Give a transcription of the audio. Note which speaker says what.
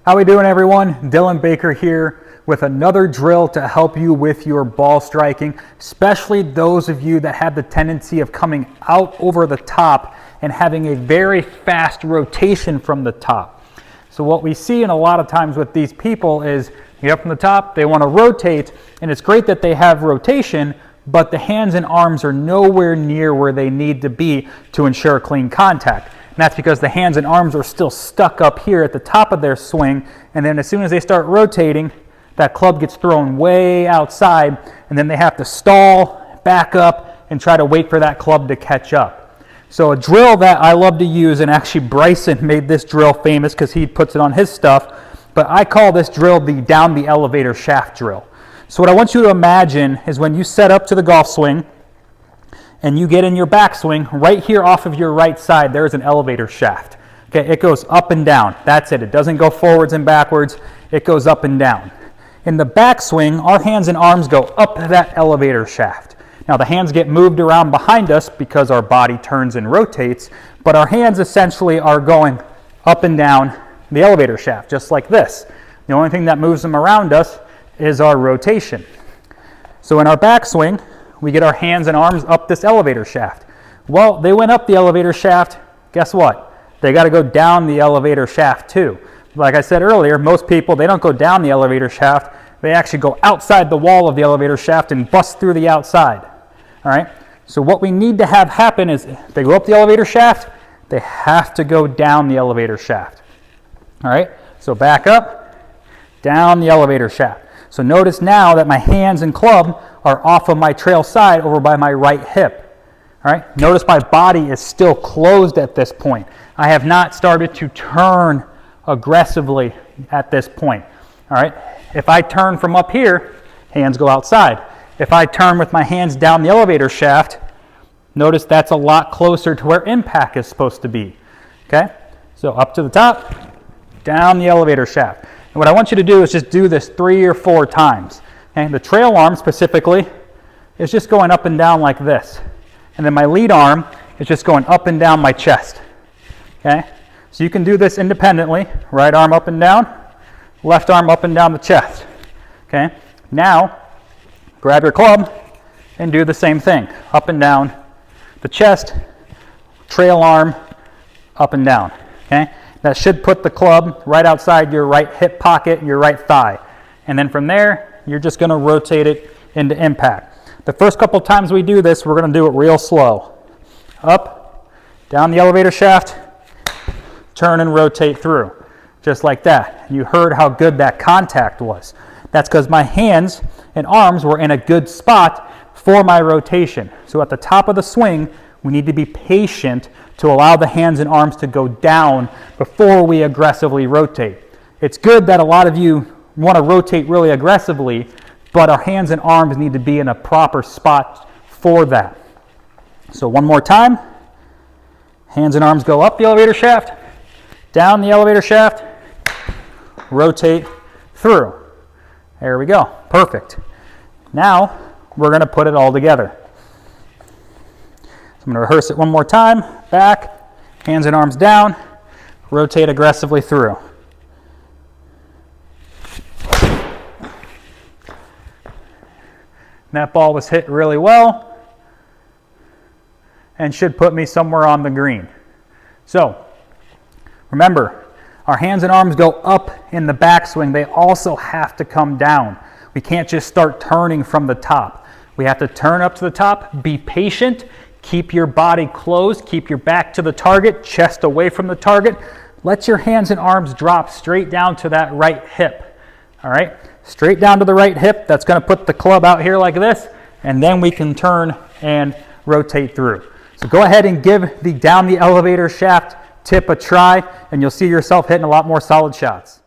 Speaker 1: How we doing, everyone? Dylan Baker here with another drill to help you with your ball striking, especially those of you that have the tendency of coming out over the top and having a very fast rotation from the top. So what we see in a lot of times with these people is you up from the top, they want to rotate, and it's great that they have rotation, but the hands and arms are nowhere near where they need to be to ensure clean contact. And that's because the hands and arms are still stuck up here at the top of their swing, and then as soon as they start rotating, that club gets thrown way outside, and then they have to stall, back up, and try to wait for that club to catch up. So a drill that I love to use, and actually Bryson made this drill famous because he puts it on his stuff, but I call this drill the down the elevator shaft drill. So what I want you to imagine is when you set up to the golf swing, and you get in your backswing, right here off of your right side, there's an elevator shaft. Okay, it goes up and down. That's it. It doesn't go forwards and backwards. It goes up and down. In the backswing, our hands and arms go up that elevator shaft. Now, the hands get moved around behind us because our body turns and rotates, but our hands essentially are going up and down the elevator shaft, just like this. The only thing that moves them around us is our rotation. So in our backswing, we get our hands and arms up this elevator shaft. Well, they went up the elevator shaft. Guess what? They got to go down the elevator shaft too. Like I said earlier, most people, they don't go down the elevator shaft. They actually go outside the wall of the elevator shaft and bust through the outside. All right? So what we need to have happen is they go up the elevator shaft, they have to go down the elevator shaft. All right? So back up, down the elevator shaft. So notice now that my hands and club are off of my trail side over by my right hip. All right? Notice my body is still closed at this point. I have not started to turn aggressively at this point. All right? If I turn from up here, hands go outside. If I turn with my hands down the elevator shaft, notice that's a lot closer to where impact is supposed to be. Okay? So up to the top, down the elevator shaft. And what I want you to do is just do this 3 or 4 times. Okay? The trail arm specifically is just going up and down like this. And then my lead arm is just going up and down my chest. Okay? So you can do this independently. Right arm up and down, left arm up and down the chest. Okay? Now, grab your club and do the same thing. Up and down the chest, trail arm, up and down. Okay? That should put the club right outside your right hip pocket, your right thigh. And then from there, you're just going to rotate it into impact. The first couple times we do this, we're going to do it real slow. Up, down the elevator shaft, turn and rotate through, just like that. You heard how good that contact was. That's because my hands and arms were in a good spot for my rotation. So at the top of the swing, we need to be patient to allow the hands and arms to go down before we aggressively rotate. It's good that a lot of you want to rotate really aggressively, but our hands and arms need to be in a proper spot for that. So one more time. Hands and arms go up the elevator shaft, down the elevator shaft, rotate through. There we go. Perfect. Now we're going to put it all together. I'm going to rehearse it one more time. Back, hands and arms down, rotate aggressively through. That ball was hit really well and should put me somewhere on the green. So, remember, our hands and arms go up in the backswing. They also have to come down. We can't just start turning from the top. We have to turn up to the top, be patient, keep your body closed, keep your back to the target, chest away from the target. Let your hands and arms drop straight down to that right hip. All right? Straight down to the right hip. That's going to put the club out here like this, and then we can turn and rotate through. So go ahead and give the down the elevator shaft tip a try, and you'll see yourself hitting a lot more solid shots.